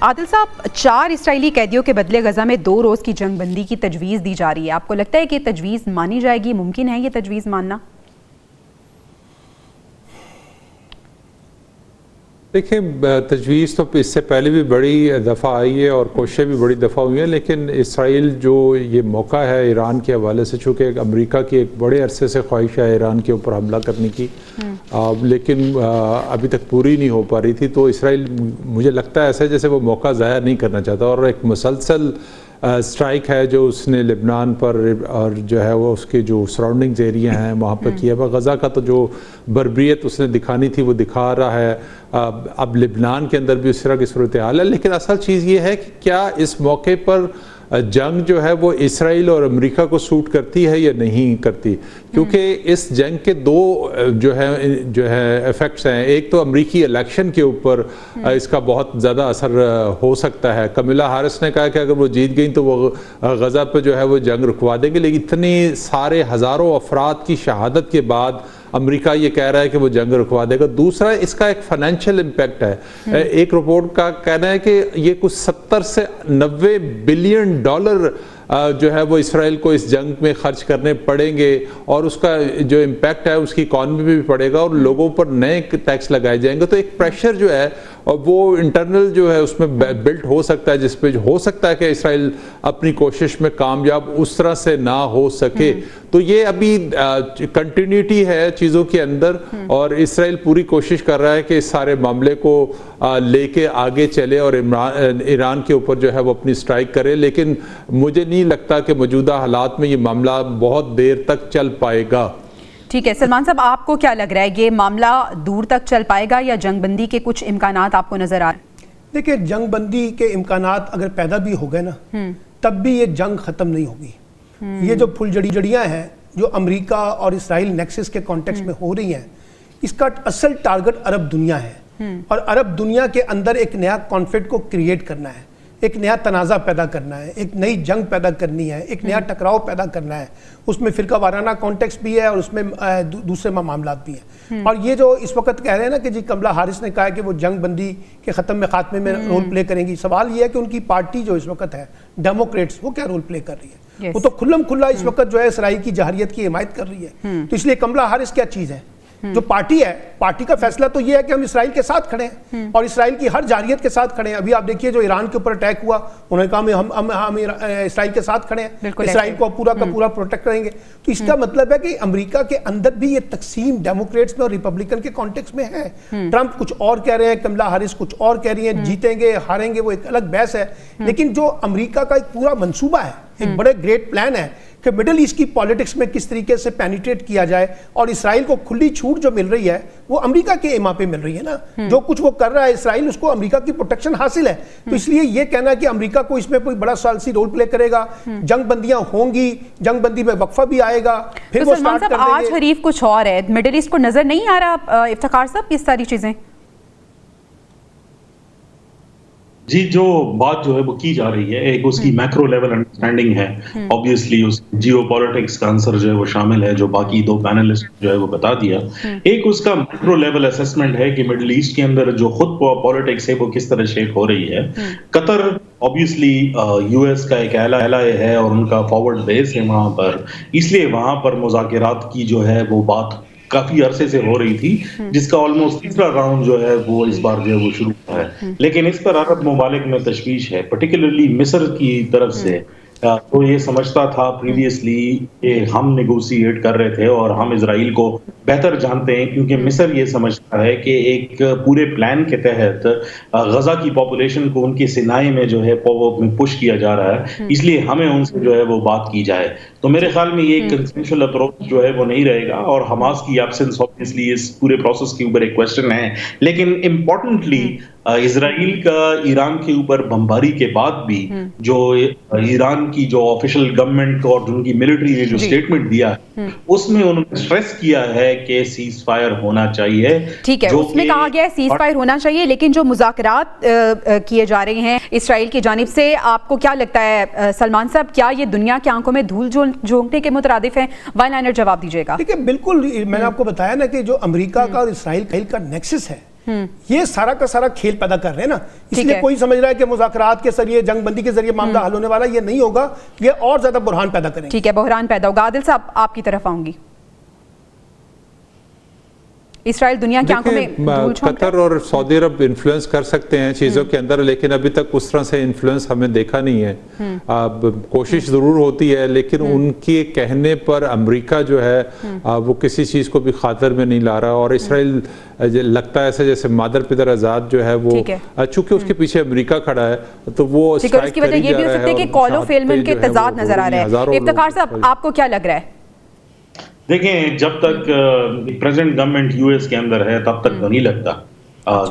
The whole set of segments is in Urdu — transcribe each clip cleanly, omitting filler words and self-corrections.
عادل صاحب، 4 اسرائیلی قیدیوں کے بدلے غزہ میں 2 روز کی جنگ بندی کی تجویز دی جا رہی ہے. آپ کو لگتا ہے کہ تجویز مانی جائے گی؟ ممکن ہے یہ تجویز ماننا؟ دیکھیں، تجویز تو اس سے پہلے بھی بڑی دفعہ آئی ہے اور کوششیں بھی بڑی دفعہ ہوئی ہیں، لیکن اسرائیل جو یہ موقع ہے ایران کے حوالے سے، چونکہ امریکہ کی ایک بڑے عرصے سے خواہش ہے ایران کے اوپر حملہ کرنے کی، لیکن ابھی تک پوری نہیں ہو پا رہی تھی، تو اسرائیل مجھے لگتا ہے ایسا جیسے وہ موقع ضائع نہیں کرنا چاہتا، اور ایک مسلسل اسٹرائک ہے جو اس نے لبنان پر اور جو ہے وہ اس کے جو سراؤنڈنگز ایریا ہیں وہاں پر کیا. غزہ کا تو جو بربریت اس نے دکھانی تھی وہ دکھا رہا ہے. اب لبنان کے اندر بھی اس طرح کی صورتحال ہے، لیکن اصل چیز یہ ہے کہ کیا اس موقع پر جنگ جو ہے وہ اسرائیل اور امریکہ کو سوٹ کرتی ہے یا نہیں کرتی، کیونکہ اس جنگ کے 2 جو ہے ایفیکٹس ہیں. ایک تو امریکی الیکشن کے اوپر اس کا بہت زیادہ اثر ہو سکتا ہے. کمیلا ہیرس نے کہا کہ اگر وہ جیت گئیں تو وہ غزہ پہ جو ہے وہ جنگ رکوا دیں گے، لیکن اتنے سارے ہزاروں افراد کی شہادت کے بعد امریکہ یہ کہہ رہا ہے کہ وہ جنگ رکوا دے گا. دوسرا اس کا ایک فائنینشیل امپیکٹ ہے. ایک رپورٹ کا کہنا ہے کہ یہ کچھ 70 سے 90 بلین ڈالر جو ہے وہ اسرائیل کو اس جنگ میں خرچ کرنے پڑیں گے، اور اس کا جو امپیکٹ ہے اس کی اکانومی میں بھی پڑے گا، اور لوگوں پر نئے ٹیکس لگائے جائیں گے. تو ایک پریشر جو ہے اور وہ انٹرنل جو ہے اس میں بلٹ ہو سکتا ہے، جس پہ ہو سکتا ہے کہ اسرائیل اپنی کوشش میں کامیاب اس طرح سے نہ ہو سکے. تو یہ ابھی کنٹینیوٹی ہے چیزوں کے اندر، اور اسرائیل پوری کوشش کر رہا ہے کہ اس سارے معاملے کو لے کے آگے چلے اور ایران کے اوپر جو ہے وہ اپنی سٹرائک کرے. لیکن مجھے نہیں لگتا کہ موجودہ حالات میں یہ معاملہ بہت دیر تک چل پائے گا. ٹھیک ہے سلمان صاحب، آپ کو کیا لگ رہا ہے، یہ معاملہ دور تک چل پائے گا یا جنگ بندی کے کچھ امکانات آپ کو نظر آ رہے ہیں؟ دیکھیں، جنگ بندی کے امکانات اگر پیدا بھی ہو گئے نا، تب بھی یہ جنگ ختم نہیں ہوگی. یہ جو پھل جڑیاں ہیں جو امریکہ اور اسرائیل نیکسس کے کانٹیکس میں ہو رہی ہیں، اس کا اصل ٹارگٹ عرب دنیا ہے، اور عرب دنیا کے اندر ایک نیا کانفلکٹ کو کریٹ کرنا ہے، ایک نیا تنازع پیدا کرنا ہے، ایک نئی جنگ پیدا کرنی ہے، ایک نیا ٹکراؤ پیدا کرنا ہے. اس میں فرقہ وارانہ کانٹیکس بھی ہے اور اس میں دوسرے معاملات بھی ہیں. اور یہ جو اس وقت کہہ رہے ہیں نا کہ جی کملا ہارس نے کہا کہ وہ جنگ بندی کے ختم میں خاتمے میں رول پلے کریں گی، سوال یہ ہے کہ ان کی پارٹی جو اس وقت ہے ڈیموکریٹس، وہ کیا رول پلے کر رہی ہے؟ وہ تو کھلم کھلا اس وقت جو ہے اسرائیل کی جارحیت کی حمایت کر رہی ہے. تو اس لیے کملا ہارس کیا چیز ہے؟ جو پارٹی ہے، پارٹی کا فیصلہ تو یہ ہے کہ ہم اسرائیل کے ساتھ کھڑے ہیں اور اسرائیل کی ہر جارحیت کے ساتھ کھڑے ہیں. ابھی آپ دیکھیے جو ایران کے اوپر اٹیک ہوا، انہوں نے کہا ہم اسرائیل کے ساتھ کھڑے ہیں، اسرائیل کو پورا کا پورا پروٹیکٹ کریں گے. تو اس کا مطلب ہے کہ امریکہ کے اندر بھی یہ تقسیم ڈیموکریٹس میں اور ریپبلکن کے کانٹیکس میں ہے. ٹرمپ کچھ اور کہہ رہے ہیں، کملا ہارس کچھ اور کہہ رہی ہیں. جیتیں گے ہاریں گے وہ ایک الگ بحث ہے، لیکن جو امریکہ کا ایک پورا منصوبہ ہے، ایک بڑے گریٹ پلان ہے کہ مڈل ایسٹ کی پالیٹکس میں کس طریقے سے پینیٹریٹ کیا جائے، اور اسرائیل کو کھلی چھوٹ جو مل رہی ہے وہ امریکہ کے ایما پہ مل رہی ہے نا. جو کچھ وہ کر رہا ہے اسرائیل، اس کو امریکہ کی پروٹیکشن حاصل ہے. تو اس لیے یہ کہنا کہ امریکہ کو اس میں کوئی بڑا سالسی رول پلے کرے گا، جنگ بندیاں ہوں گی، جنگ بندی میں وقفہ بھی آئے گا، پھر وہ سلمان صاحب آج حریف کچھ اور ہے، مڈل ایسٹ کو نظر نہیں آ رہا افتخار صاحب یہ ساری چیزیں؟ جی، جو بات جو ہے وہ کی جا رہی ہے، ایک اس کی میکرو لیول انڈرسٹینڈنگ ہے. آبویسلی اس جیو پالیٹکس کا آنسر جو ہے وہ شامل ہے، جو باقی 2 پینلسٹ جو ہے وہ بتا دیا. ایک اس کا میکرو لیول اسیسمنٹ ہے کہ مڈل ایسٹ کے اندر جو خود پالیٹکس ہے وہ کس طرح شیپ ہو رہی ہے. قطر آبویسلی یو ایس کا ایک ایلائی ہے اور ان کا فارورڈ بیس ہے وہاں پر، اس لیے وہاں پر مذاکرات کی جو ہے وہ بات کافی عرصے سے ہو رہی تھی، جس کا آلموسٹ تیسرا راؤنڈ جو ہے وہ اس بار جو ہے وہ شروع ہوا ہے. لیکن اس پر عرب ممالک میں تشویش ہے، پرٹیکولرلی مصر کی طرف سے. تو یہ سمجھتا تھا پریویسلی کہ ہم نیگوسیٹ کر رہے تھے اور ہم اسرائیل کو بہتر جانتے ہیں، کیونکہ مصر یہ سمجھتا ہے کہ ایک پورے پلان کے تحت غزہ کی پاپولیشن کو ان کے سینائے میں جو ہے پش کیا جا رہا ہے، اس لیے ہمیں ان سے جو ہے وہ بات کی جائے. تو میرے خیال میں یہ کنسنشل اپروچ جو ہے وہ نہیں رہے گا، اور حماس کی ایبسنس آبویسلی اس پورے پروسیس کے اوپر ایک کوسچن ہے. لیکن امپورٹنٹلی اسرائیل کا ایران کے اوپر بمباری کے بعد بھی جو ایران کی جو آفیشل گورنمنٹ اور ان کی ملٹری نے جو سٹیٹمنٹ دیا ہے، اس میں انہوں نے سٹریس کیا ہے کہ سیز فائر ہونا چاہیے. ٹھیک ہے، اس میں کہا گیا ہے سیز فائر ہونا چاہیے، لیکن جو مذاکرات کیے جا رہے ہیں اسرائیل کی جانب سے، آپ کو کیا لگتا ہے سلمان صاحب، کیا یہ دنیا کی آنکھوں میں دھول جھونکنے کے مترادف ہیں؟ وائن لائنر جواب دیجیے گا. دیکھیں بالکل، میں نے آپ کو بتایا نا کہ جو امریکہ کا اور اسرائیل کا نیکسس ہے یہ سارا کا سارا کھیل پیدا کر رہے ہیں نا. اس ٹھیک لیے ہے. کوئی سمجھ رہا ہے کہ مذاکرات کے ذریعے جنگ بندی کے ذریعے معاملہ حل ہونے والا، یہ نہیں ہوگا، یہ اور زیادہ بحران پیدا کریں گے. ٹھیک ہے، بحران پیدا ہوگا. عادل صاحب آپ کی طرف آؤں گی. اسرائیل دنیا کی آنکھوں میں دھول جھونک قطر اور سعودی عرب انفلوئنس کر سکتے ہیں چیزوں کے اندر، لیکن ابھی تک اس طرح سے انفلوئنس ہمیں دیکھا نہیں ہے. کوشش ضرور ہوتی ہے، لیکن ان کے کہنے پر امریکہ جو ہے وہ کسی چیز کو بھی خاطر میں نہیں لا رہا. اور اسرائیل لگتا ہے ایسے جیسے مادر پدر آزاد جو ہے وہ، چونکہ اس کے پیچھے امریکہ کھڑا ہے تو وہ اس کی وجہ یہ بھی ہو سکتی ہے کہ کال آف فیلمنٹ کے تضاد نظر آ رہے ہیں. افتخار صاحب آپ کو کیا لگ رہا ہے؟ دیکھیں، جب تک پریزنٹ گورنمنٹ یو ایس کے اندر ہے تب تک تو نہیں لگتا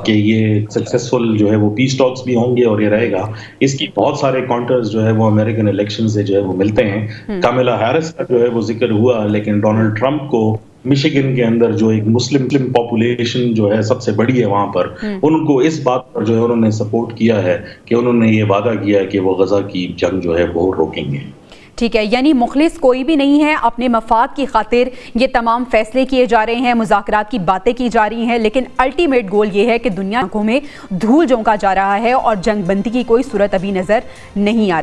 کہ یہ سکسیسفل جو ہے وہ پیس ٹاکس بھی ہوں گے اور یہ رہے گا. اس کی بہت سارے کاؤنٹرز جو ہے وہ امریکن الیکشن سے جو ہے وہ ملتے ہیں. کاملا ہیرس کا جو ہے وہ ذکر ہوا، لیکن ڈونلڈ ٹرمپ کو مشیگن کے اندر جو ایک مسلم پاپولیشن جو ہے سب سے بڑی ہے وہاں پر، ان کو اس بات پر جو ہے انہوں نے سپورٹ کیا ہے کہ انہوں نے یہ وعدہ کیا ہے کہ وہ غزہ کی جنگ جو ہے وہ روکیں گے. ٹھیک ہے، یعنی مخلص کوئی بھی نہیں ہے، اپنے مفاد کی خاطر یہ تمام فیصلے کیے جا رہے ہیں، مذاکرات کی باتیں کی جا رہی ہیں، لیکن الٹیمیٹ گول یہ ہے کہ دنیا میں دھول جھونکا جا رہا ہے اور جنگ بندی کی کوئی صورت ابھی نظر نہیں آ رہی.